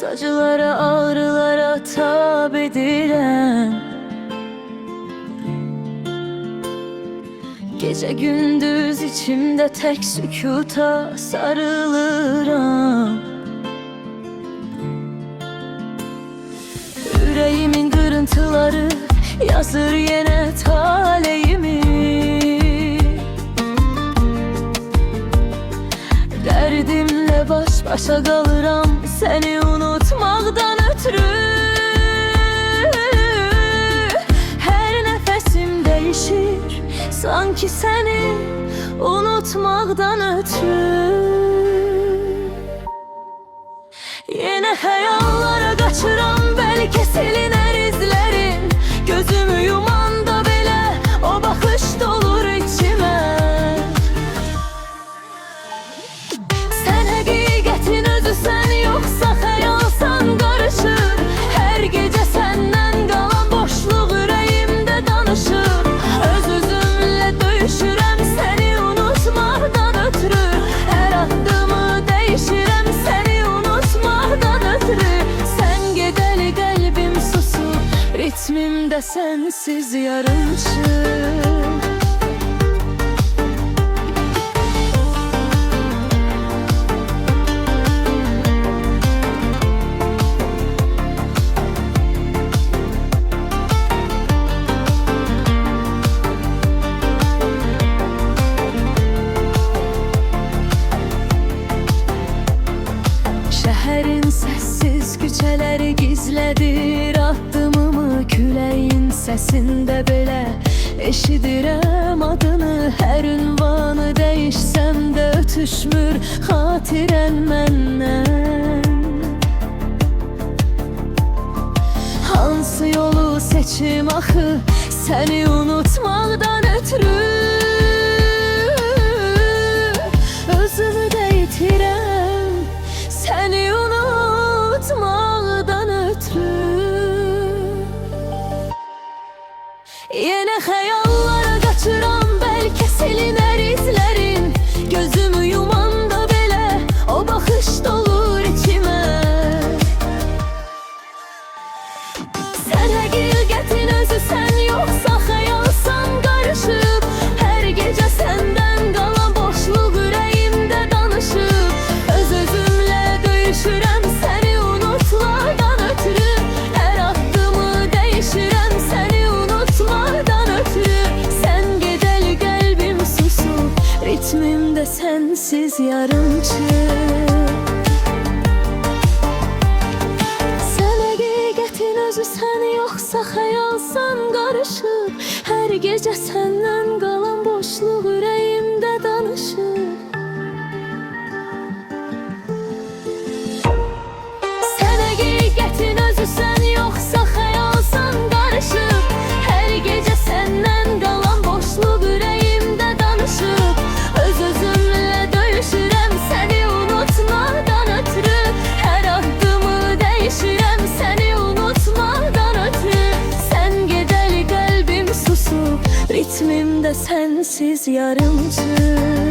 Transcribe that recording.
Acılara, ağrılara tab edirəm. Gece gündüz içimde tek sükuta sarılıram. Yüreğimin kırıntıları yazır yine taleyimi. Derdimle baş başa kalıram seni unutmaktan ötürü. Her nefesim değişir sanki seni unutmaktan ötürü. Yine hayallara kaçıram, belki siliner izlerin. Gözümü yumanda bile o bakış dolur içime. Sen hakikatin özüsen, yoksa hayalsan karışır. Her gece senden kalan boşluk yüreğimde danışır. Öz özümle dövüşürem seni unutmaktan ötürü. Her adımı değişirem seni unutmaktan ötürü. Sen gedeli kalbim susur, ritmimde sensiz yarımçı. Şehrin sessiz küçeleri gizledir addımımı. Küleğin sesinde bile eşidirem adını. Her ünvanı değişsem de ötüşmür hatiren menden. Hansı yolu seçim axı seni unutmaktan ötürü. Özümü de itirem seni unutmaktan ötürü. Yine hayallara kaçıram, belki siliner izlerin. Gözümü yumanda bile o bakış dolur içime. Sen hakikatin özüsen, yoksa hayalsan karışıp. Her gece senden kalan boşluk yüreğimde danışıp. Öz özümle dövüşürem seni unutmaktan ötürü. Her adımı değişirem seni unutmaktan ötürü. Sen gedeli kalbim susur, ritmimde sensiz yarımçı. Sen hakikatin özüsen, yoksa hayalsan karışıp. Her gece senden kalan boşluk yüreğimde danışır. Sen hakikatin özüsen, yoksa hayalsan karışıp. Her gece senden kalan boşluk yüreğimde danışıp. Öz özümle dövüşürem seni unutmaktan ötürü. Her adımı değişirem seni unutmaktan ötürü. Sen gedeli kalbim susur, ritmimde sensiz yarımçı.